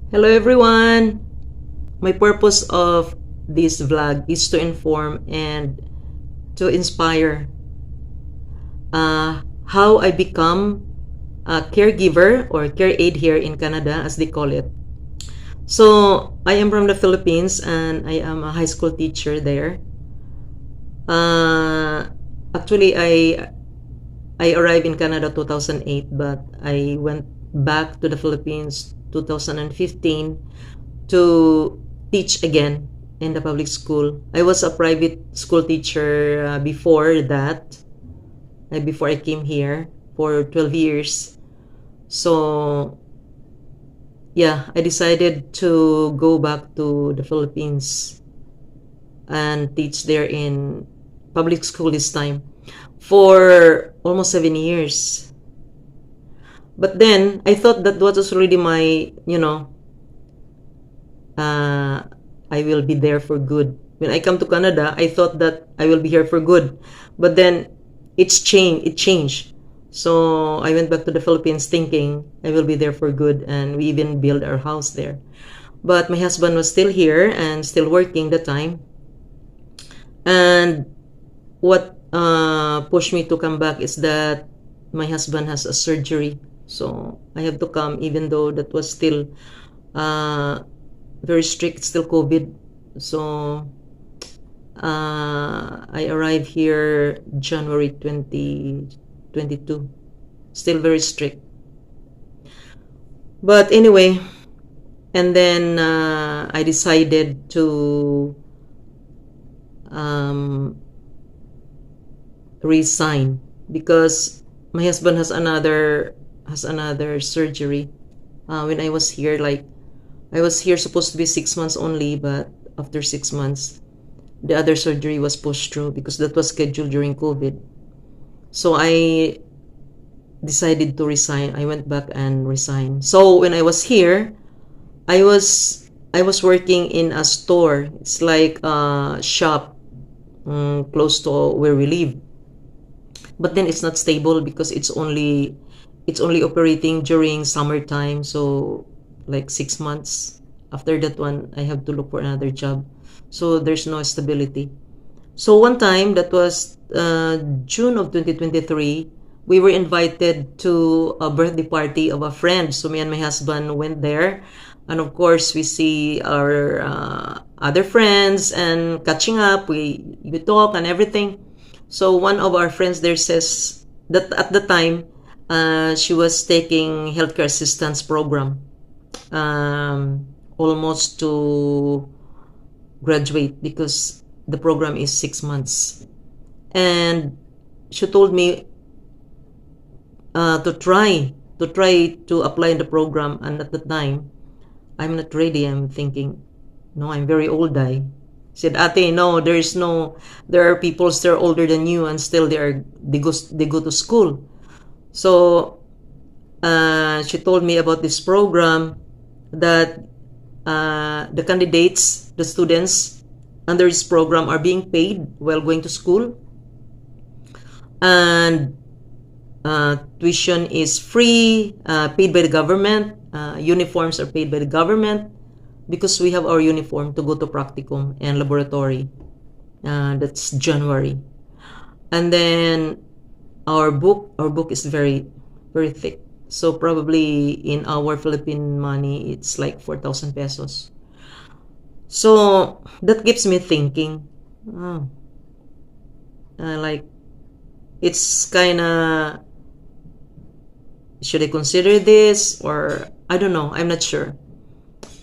Hello everyone! My purpose of this vlog is to inform and to inspire how I become a caregiver or care aide here in Canada, as they call it. So I am from the Philippines and I am a high school teacher there. Actually, I arrived in Canada 2008, but I went back to the Philippines 2015 to teach again in the public school. I was a private school teacher before that, before I came here for 12 years. So, yeah, I decided to go back to the Philippines and teach there in public school this time for almost 7 years. But then I thought that was already my, I will be there for good. When I come to Canada, I thought that I will be here for good. But then it changed. So I went back to the Philippines thinking I will be there for good, and we even built our house there. But my husband was still here and still working the time. And what pushed me to come back is that my husband has a surgery. So I have to come even though that was still very strict, still COVID. So I arrived here January 2022. Still very strict. But anyway, and then I decided to resign because my husband has another surgery. When I was here, I was here supposed to be 6 months only, but after 6 months, the other surgery was pushed through because that was scheduled during COVID. So I decided to resign. I went back and resigned. So when I was here, I was working in a store. It's like a shop close to where we live. But then it's not stable because it's only operating during summertime. So like 6 months. After that one, I have to look for another job. So there's no stability. So one time, that was June of 2023, we were invited to a birthday party of a friend. So me and my husband went there. And of course, we see our other friends and catching up. We talk and everything. So one of our friends there says that at the time, she was taking healthcare assistance program, almost to graduate because the program is 6 months. And she told me to try to apply in the program. And at the time, I'm not ready. I'm thinking, no, I'm very old. I said, Ate, no, there are people still older than you and still they go to school. So she told me about this program that the candidates, the students under this program are being paid while going to school, and tuition is free, paid by the government. Uniforms are paid by the government because we have our uniform to go to practicum and laboratory. That's January. And then our book is very, very thick. So probably in our Philippine money, it's like 4,000 pesos. So that keeps me thinking, like, it's kind of, should I consider this, or I don't know, I'm not sure.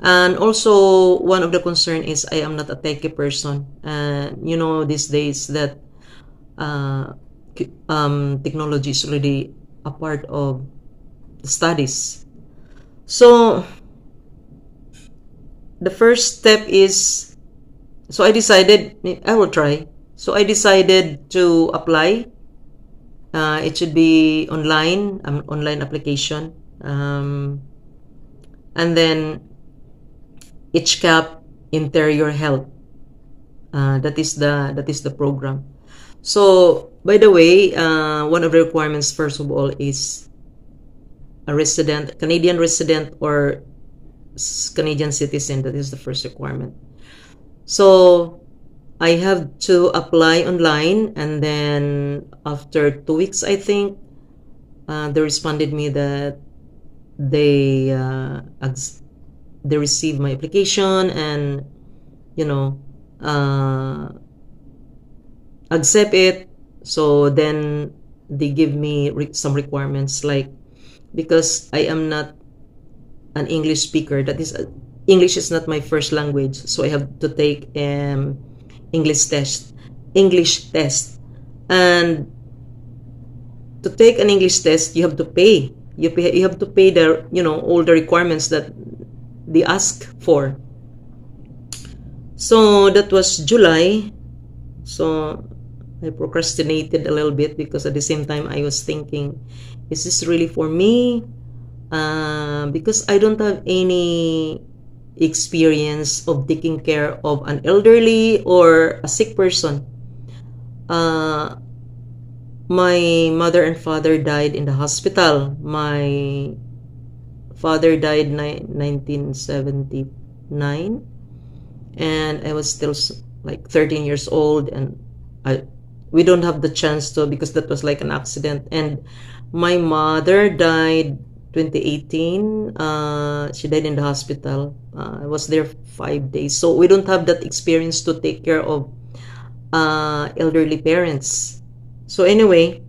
And also, one of the concern is I am not a techie person. And these days that technology is already a part of the studies. So the first step is, so I decided I will try. So I decided to apply. It should be online application. And then HCAP Interior Health. That is the program. So by the way, one of the requirements first of all is a resident, Canadian resident, or Canadian citizen. That is the first requirement. So I have to apply online, and then after 2 weeks, I think, they responded me that they they received my application and, you know, accept it. So then they give me some requirements, like, because I am not an English speaker, that is, English is not my first language, so I have to take English test, English test, and to take an English test, you have to pay. You have to pay the, all the requirements that they ask for. So that was July. So I procrastinated a little bit, because at the same time I was thinking, is this really for me? Because I don't have any experience of taking care of an elderly or a sick person. My mother and father died in the hospital. My father died 1979, and I was still like 13 years old, and we don't have the chance to, because that was like an accident. And my mother died 2018. She died in the hospital. I was there 5 days, so we don't have that experience to take care of elderly parents. So anyway,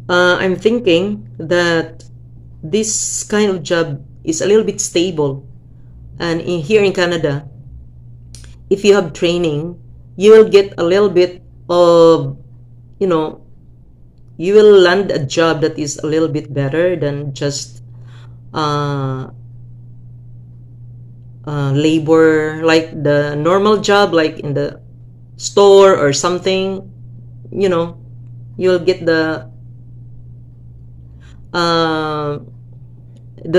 I'm thinking that this kind of job is a little bit stable, and here in Canada, if you have training, you will get a little bit of, you will land a job that is a little bit better than just labor, like the normal job, like in the store or something. You'll get the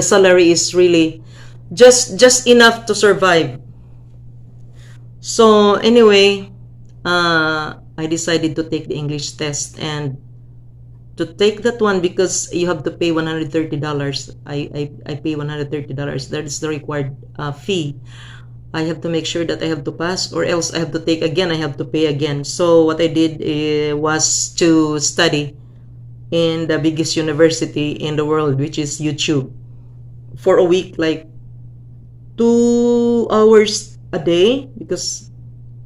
salary is really just enough to survive. So anyway, I decided to take the English test, and to take that one, because you have to pay $130. I pay $130. That is the required fee. I have to make sure that I have to pass, or else I have to take again, I have to pay again. So what I did was to study in the biggest university in the world, which is YouTube, for a week, like 2 hours a day, because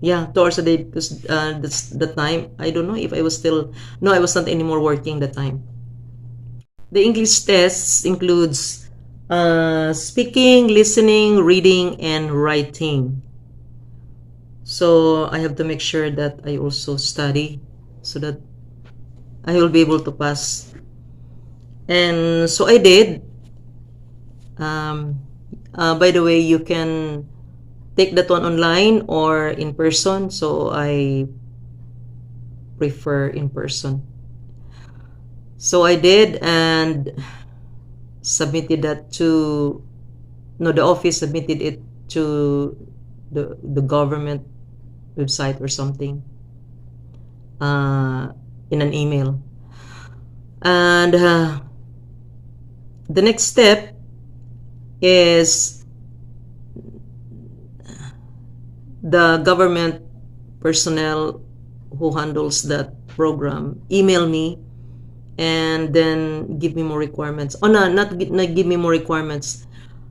2 hours a day, because that's the time. I don't know if I was still, no, I was not anymore working that time. The English tests includes speaking, listening, reading, and writing. So I have to make sure that I also study, so that I will be able to pass. And so I did. By the way, you can take that one online or in person, so I prefer in person. So I did, and submitted that to, no, the office submitted it to the government website or something, in an email. And the next step is the government personnel who handles that program email me, and then give me more requirements. Oh, no, not give me more requirements.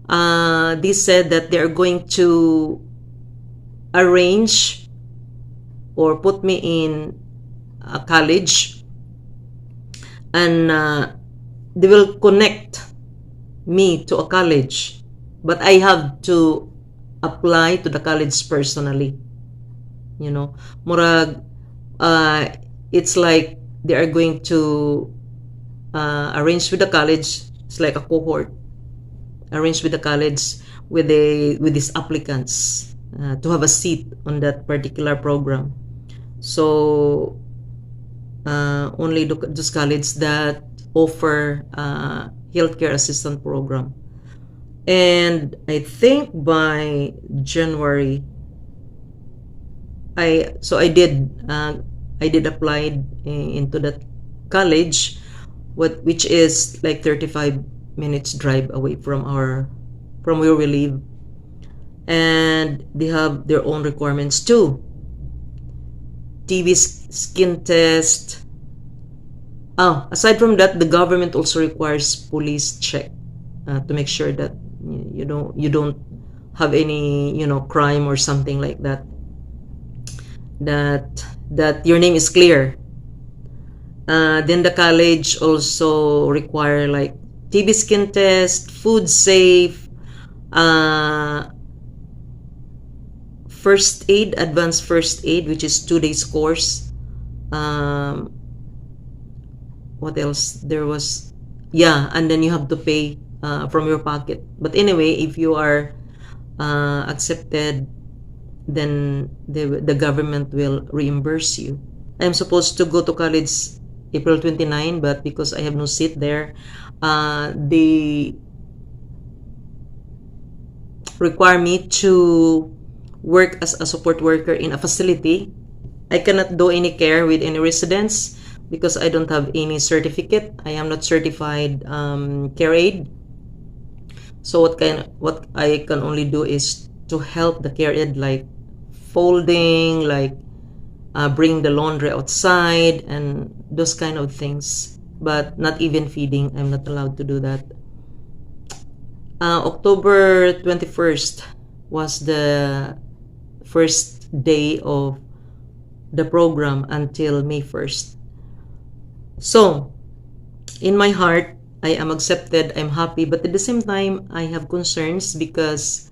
They said that they're going to arrange or put me in a college, and they will connect me to a college, but I have to apply to the college personally. Murag, it's like they are going to arrange with the college. It's like a cohort, arrange with the college with these applicants to have a seat on that particular program. So only those colleges that offer healthcare assistant program. And I think by January, I did apply into that college, which is like 35 minutes drive away from our from where we live, and they have their own requirements too. TB skin test. Aside from that, the government also requires police check to make sure that you don't have any crime or something like that. That your name is clear. Then the college also require like TB skin test, food safe, first aid, advanced first aid, which is 2 days course. What else? There was, yeah, and then you have to pay from your pocket. But anyway, if you are accepted, then the government will reimburse you. I'm supposed to go to college April 29, but because I have no seat there, they require me to work as a support worker in a facility. I cannot do any care with any residents because I don't have any certificate. I am not certified care aide. So what I can only do is to help the care aide, like folding, like bring the laundry outside, and those kind of things. But not even feeding. I'm not allowed to do that. October 21st was the first day of the program until May 1st. So, in my heart, I am accepted, I'm happy, but at the same time, I have concerns because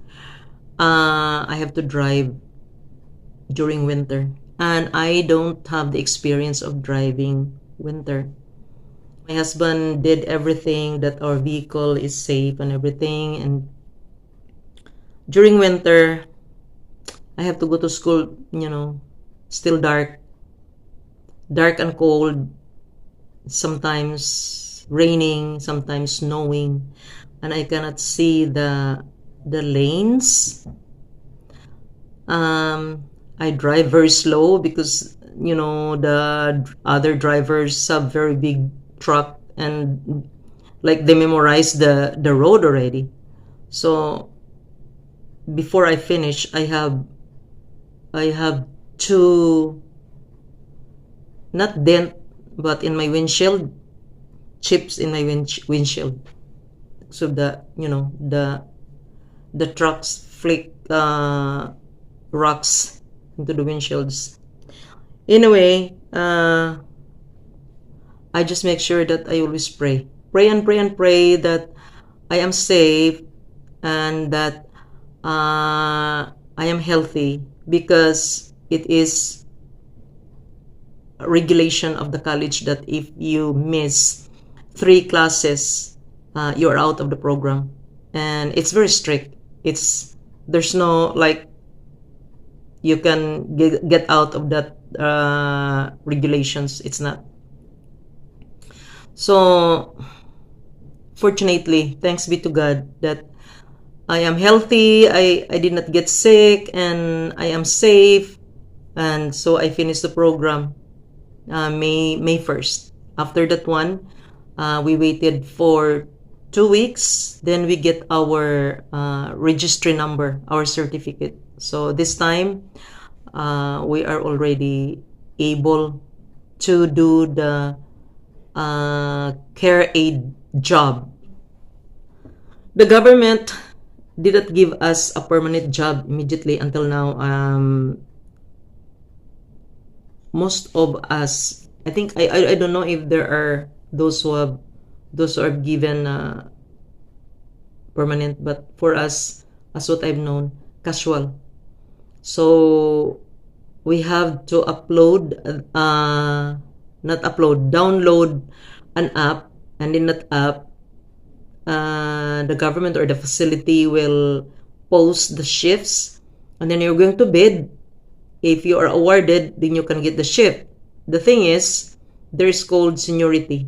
I have to drive during winter. And I don't have the experience of driving winter. My husband did everything that our vehicle is safe and everything. And during winter, I have to go to school, still dark and cold, sometimes raining, sometimes snowing, and I cannot see the lanes. I drive very slow because the other drivers have very big truck and like they memorize the road already. So before I finish, I have two, not dent, but in my windshield, chips in my windshield. So the trucks flick rocks into the windshields. Anyway, I just make sure that I always pray and pray and pray that I am safe and that I am healthy, because it is a regulation of the college that if you miss 3 classes, you're out of the program, and it's very strict. There's no like you can get out of that regulations. It's not. So fortunately, thanks be to God that I am healthy, I did not get sick, and I am safe. And so I finished the program May 1st. After that one, we waited for 2 weeks. Then we get our registry number, our certificate. So this time, we are already able to do the care aid job. The government did not give us a permanent job immediately until now. Most of us, I think, I don't know if there are those who are given permanent, but for us, as what I've known, casual. So we have to download an app, and in that app, the government or the facility will post the shifts, and then you're going to bid. If you are awarded, then you can get the shift. The thing is, there is called seniority.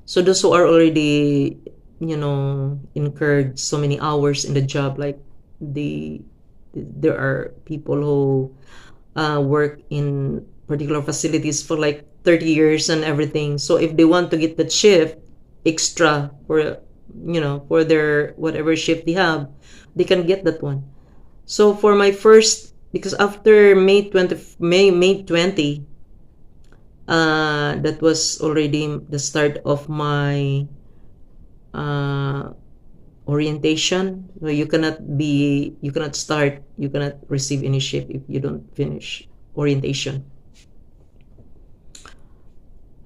So those who are already, incurred so many hours in the job, like there are people who work in particular facilities for like 30 years and everything. So if they want to get the shift extra for for their whatever shift they have, they can get that one. So for my first, because after May 20, that was already the start of my uh, orientation. So you cannot receive any shift if you don't finish orientation.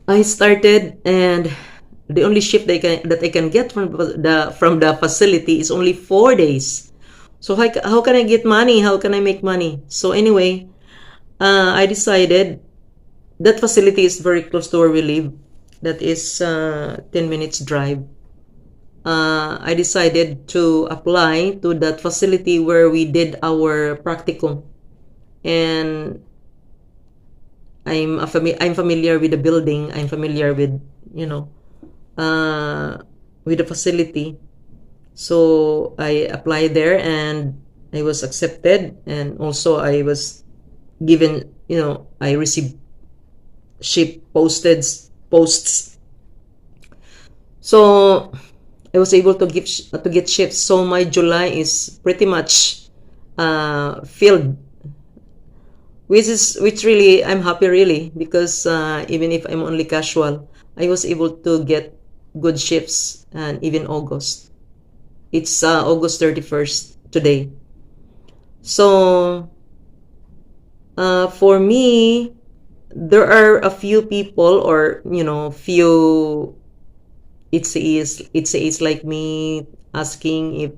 I started, and the only shift that I can get from the facility is only 4 days. So how can I get money? How can I make money? So anyway, I decided that facility is very close to where we live. That is 10 minutes drive. I decided to apply to that facility where we did our practicum, and I'm familiar with the building. I'm familiar with you know with the facility. So I applied there, and I was accepted, and also I was given, I received ship posted posts. So I was able to get shifts. So my July is pretty much filled, which really I'm happy, really, because even if I'm only casual, I was able to get good shifts. And even August, it's August 31st today. So for me, there are a few people, or few it's like me, asking if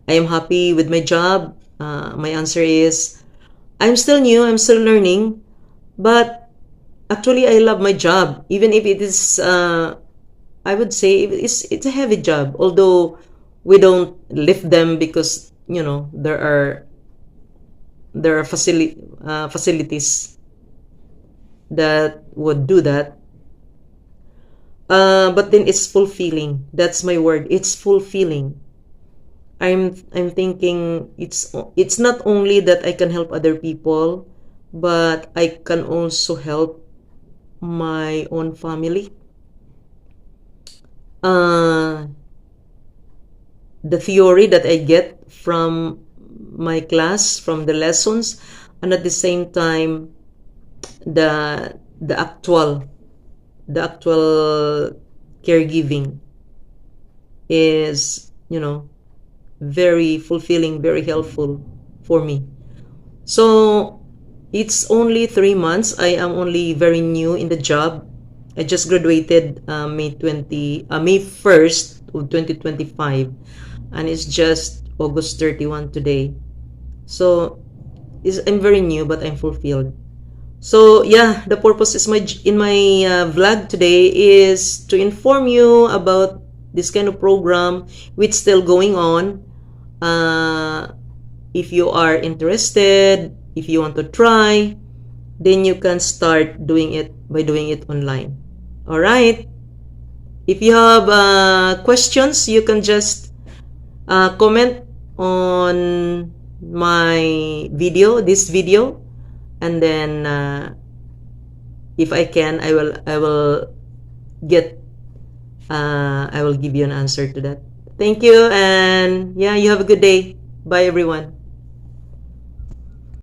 I am happy with my job. My answer is, I'm still new, I'm still learning, but actually I love my job, even if it is I would say it's a heavy job, although we don't lift them, because there are facilities that would do that. But then it's fulfilling. That's my word. It's fulfilling. I'm thinking it's not only that I can help other people, but I can also help my own family. The theory that I get from my class, from the lessons, and at the same time, the actual caregiving is, very fulfilling, very helpful for me. So it's only 3 months. I am only very new in the job. I just graduated May 1st of 2025, and it's just August 31 today. So I'm very new, but I'm fulfilled. So yeah, the purpose is in my vlog today is to inform you about this kind of program which still going on. If you are interested, if you want to try, then you can start doing it by doing it online. All right. If you have questions, you can just comment on my this video, and then if I can, I will give you an answer to that. Thank you, and yeah, you have a good day. Bye, everyone.